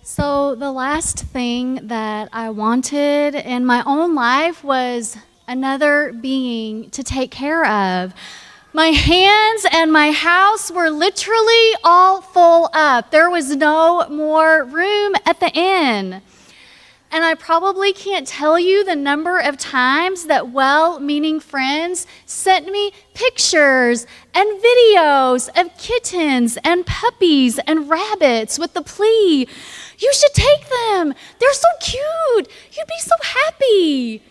So the last thing that I wanted in my own life was another being to take care of. My hands and my house were literally all full up. There was no more room at the inn. And I probably can't tell you the number of times that well-meaning friends sent me pictures and videos of kittens and puppies and rabbits with the plea, "You should take them. They're so cute. You'd be so happy."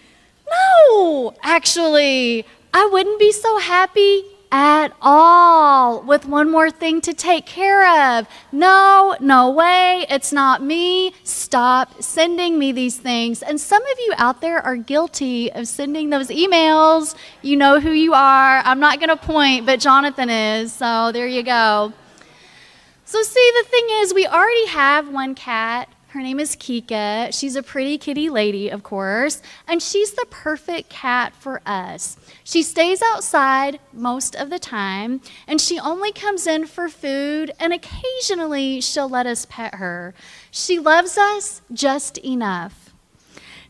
No, actually, I wouldn't be so happy at all with one more thing to take care of. No way, it's not me. Stop sending me these things. And some of you out there are guilty of sending those emails. You know who you are. I'm not going to point, but Jonathan is, so there you go. So see, the thing is, we already have one cat. Her name is Kika. She's a pretty kitty lady, of course, and she's the perfect cat for us. She stays outside most of the time, and she only comes in for food, and occasionally she'll let us pet her. She loves us just enough.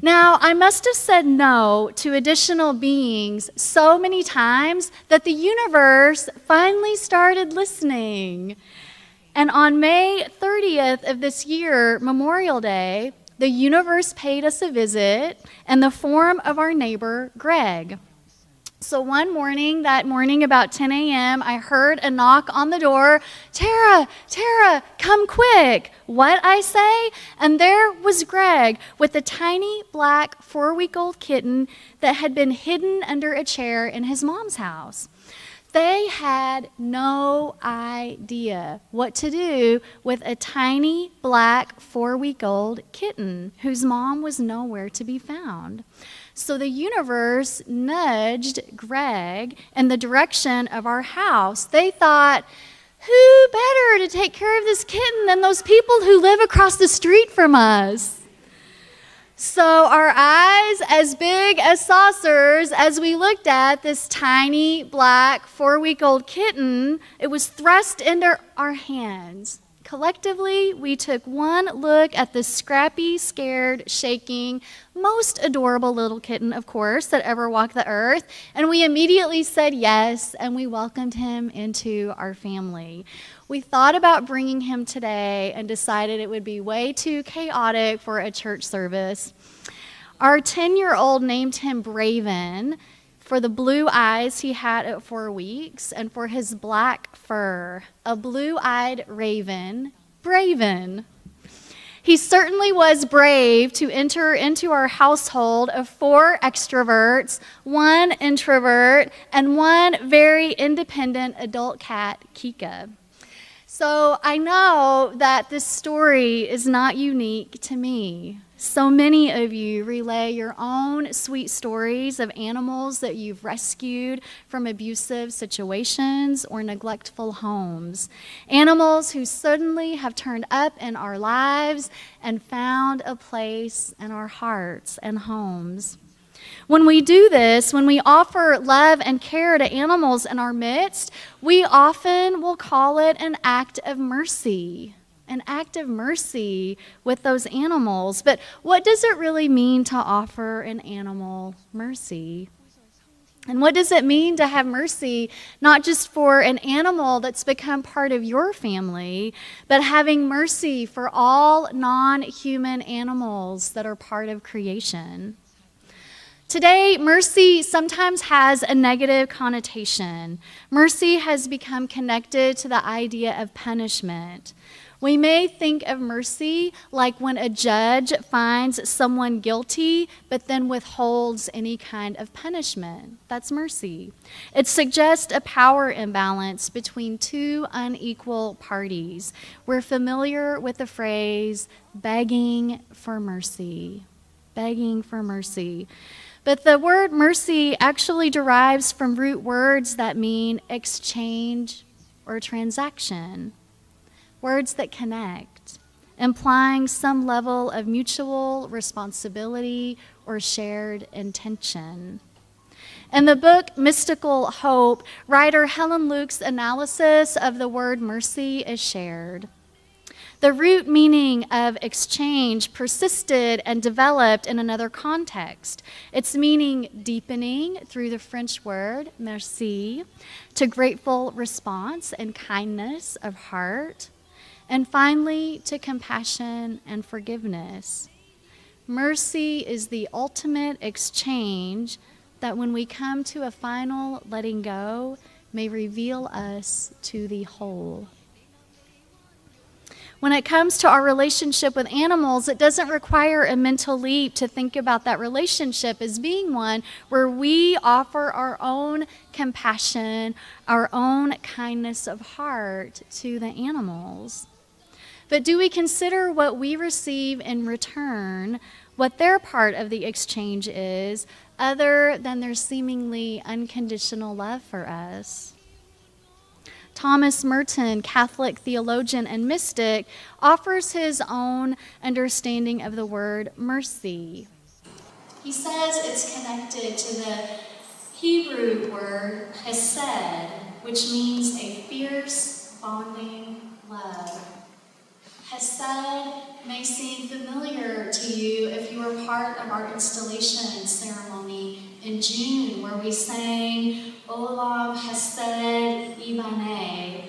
Now, I must have said no to additional beings so many times that the universe finally started listening. And on May 30th of this year, Memorial Day, the universe paid us a visit in the form of our neighbor, Greg. So one morning, that morning about 10 a.m., I heard a knock on the door. Tera, come quick. What, I say? And there was Greg with a tiny black 4-week-old kitten that had been hidden under a chair in his mom's house. They had no idea what to do with a tiny black 4-week-old kitten whose mom was nowhere to be found. So the universe nudged Greg in the direction of our house. They thought, who better to take care of this kitten than those people who live across the street from us? So our eyes as big as saucers as we looked at this tiny black 4-week-old kitten, it was thrust into our hands. Collectively, we took one look at this scrappy, scared, shaking, most adorable little kitten, of course, that ever walked the earth, and we immediately said yes, and we welcomed him into our family. We thought about bringing him today and decided it would be way too chaotic for a church service. Our 10-year-old named him Braven for the blue eyes he had at 4 weeks and for his black fur, a blue-eyed raven, Braven. He certainly was brave to enter into our household of 4 extroverts, 1 introvert, and 1 very independent adult cat, Kika. So I know that this story is not unique to me. So many of you relay your own sweet stories of animals that you've rescued from abusive situations or neglectful homes. Animals who suddenly have turned up in our lives and found a place in our hearts and homes. When we do this, when we offer love and care to animals in our midst, we often will call it an act of mercy. An act of mercy with those animals. But what does it really mean to offer an animal mercy? And what does it mean to have mercy, not just for an animal that's become part of your family, but having mercy for all non-human animals that are part of creation? Today, mercy sometimes has a negative connotation. Mercy has become connected to the idea of punishment. We may think of mercy like when a judge finds someone guilty but then withholds any kind of punishment. That's mercy. It suggests a power imbalance between 2 unequal parties. We're familiar with the phrase begging for mercy. Begging for mercy. But the word mercy actually derives from root words that mean exchange or transaction. Words that connect, implying some level of mutual responsibility or shared intention. In the book Mystical Hope, writer Helen Luke's analysis of the word mercy is shared. The root meaning of exchange persisted and developed in another context. Its meaning deepening through the French word merci, to grateful response and kindness of heart, and finally to compassion and forgiveness. Mercy is the ultimate exchange that when we come to a final letting go may reveal us to the whole. When it comes to our relationship with animals, it doesn't require a mental leap to think about that relationship as being one where we offer our own compassion, our own kindness of heart to the animals. But do we consider what we receive in return, what their part of the exchange is, other than their seemingly unconditional love for us? Thomas Merton, Catholic theologian and mystic, offers his own understanding of the word mercy. He says it's connected to the Hebrew word hesed, which means a fierce, bonding love. Hesed may seem familiar to you if you were part of our installation ceremony in June, where we sang Olam Hesed Ibaneh,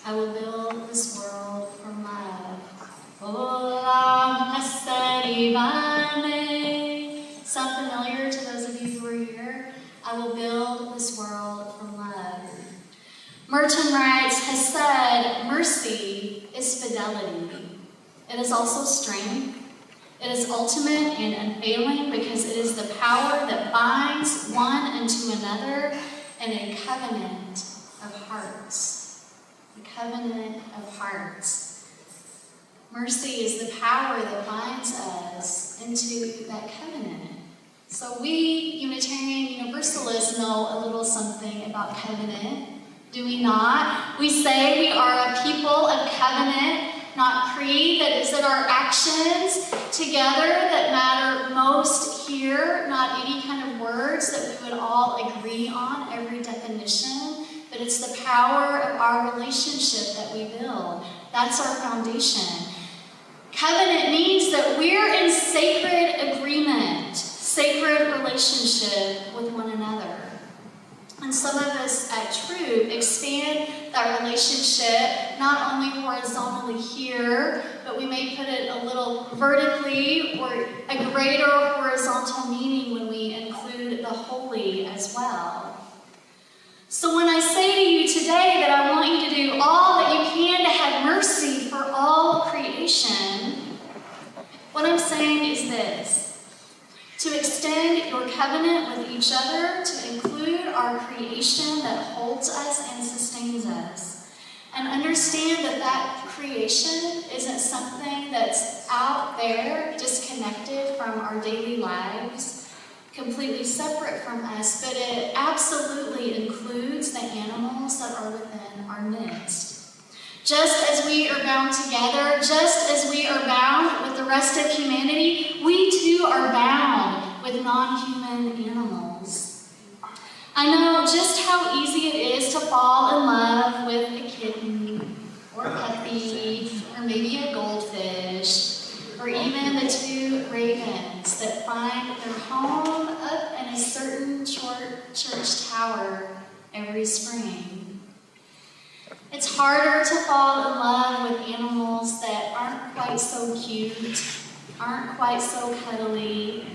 I will build this world from love. Olam Hesed Ibaneh. Sound familiar to those of you who are here? I will build this world from love. Merton writes, Hesed, mercy, is fidelity. It is also strength. It is ultimate and unfailing because it is the power that binds one unto another in a covenant of hearts. A covenant of hearts. Mercy is the power that binds us into that covenant. So we Unitarian Universalists know a little something about covenant, do we not? We say we are a people of covenant, not creed. That is that our actions together that matter most here, not any kind of words that we would all agree on, every definition, but it's the power of our relationship that we build. That's our foundation. Covenant means that we're in sacred agreement, sacred relationship with one another. And some of us at True expand that relationship not only horizontally here, but we may put it a little vertically or a greater horizontal meaning when we include the holy as well. So when I say to you today that I want you to do all that you can to have mercy for all creation, what I'm saying is this. To extend your covenant with each other, to include our creation that holds us and sustains us. And understand that that creation isn't something that's out there, disconnected from our daily lives, completely separate from us, but it absolutely includes the animals that are within our midst. Just as we are bound together, just as we are bound with the rest of humanity, we too are bound with non-human animals. I know just how easy it is to fall in love with a kitten, or a puppy, or maybe a goldfish, or even the two ravens that find their home up in a certain short church tower every spring. It's harder to fall in love with animals that aren't quite so cute, aren't quite so cuddly,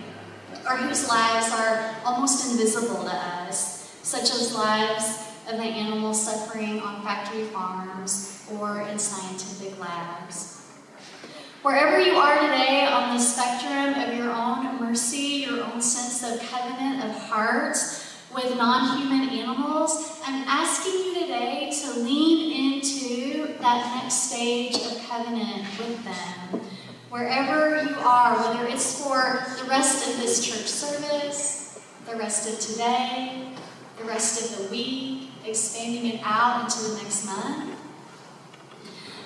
or whose lives are almost invisible to us, such as lives of the animals suffering on factory farms or in scientific labs. Wherever you are today on the spectrum of your own mercy, your own sense of covenant of hearts, with non-human animals, I'm asking you today to lean into that next stage of covenant with them. Wherever you are, whether it's for the rest of this church service, the rest of today, the rest of the week, expanding it out into the next month.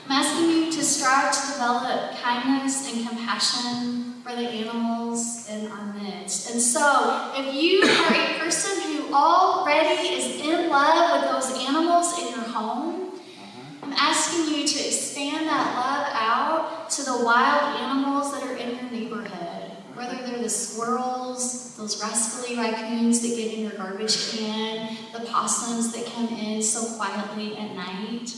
I'm asking you to strive to develop kindness and compassion for the animals in our midst. And so, if you are a person who already is in love with those animals in your home, I'm I'm asking you to expand that love out to the wild animals that are in your neighborhood. Whether they're the squirrels, those rascally raccoons that get in your garbage can, the possums that come in so quietly at night.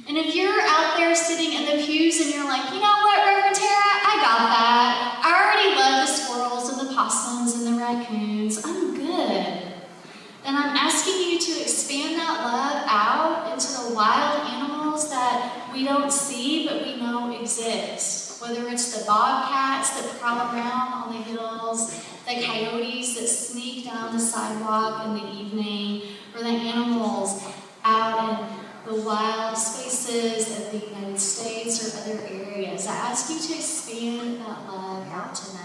And if you're out there sitting in the pews and you're like, you know what, Reverend Tara, I got that. I already love the squirrels and the possums and the raccoons. I'm good. Then I'm asking you to expand that love out into the wild animals that we don't see but we know exist. Whether it's the bobcats that prowl around on the hills, the coyotes that sneak down the sidewalk in the evening, or the animals out in the wild spaces of the United States or other areas. I ask you to expand that love out to them.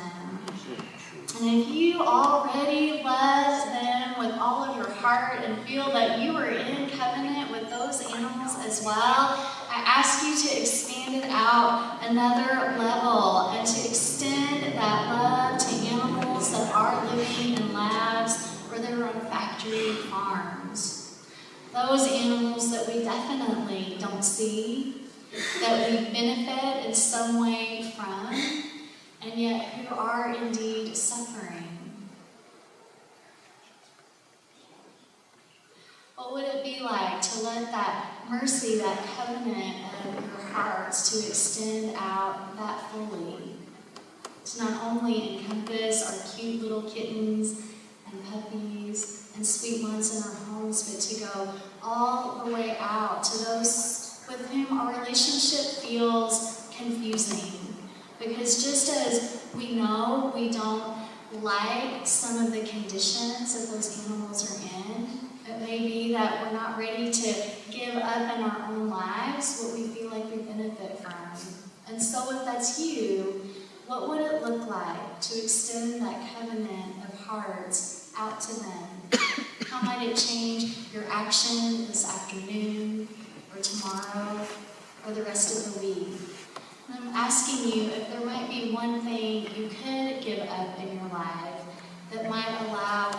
And if you already love them with all of your heart and feel that you are in covenant with those animals as well, I ask you to expand it out another level and to extend that love to animals that are living in labs or that are on factory farms. Those animals that we definitely don't see, that we benefit in some way from, and yet who are indeed suffering. What would it be like to let that mercy, that covenant of your hearts, to extend out that fully, to not only encompass our cute little kittens and puppies and sweet ones in our homes, but to go all the way out to those with whom our relationship feels confusing. Because just as we know we don't like some of the conditions that those animals are in, it may be that we're not ready to give up in our own lives what we feel like we benefit from. And so if that's you, what would it look like to extend that covenant of hearts out to them? How might it change your action this afternoon or tomorrow or the rest of the week? I'm asking you if there might be one thing you could give up in your life that might allow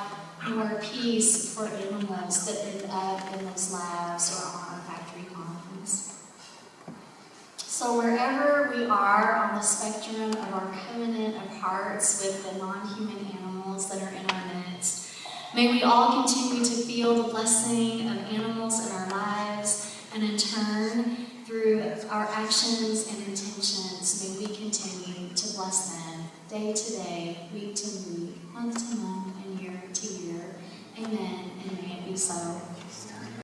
more peace for animals that end up in those labs or on our factory farms. So wherever we are on the spectrum of our covenant of hearts with the non-human animals that are in our midst, may we all continue to feel the blessing of animals in our lives, and in turn, through our actions and intentions, may we continue to bless them day to day, week to week, month to month, and year to year. Amen, and may it be so.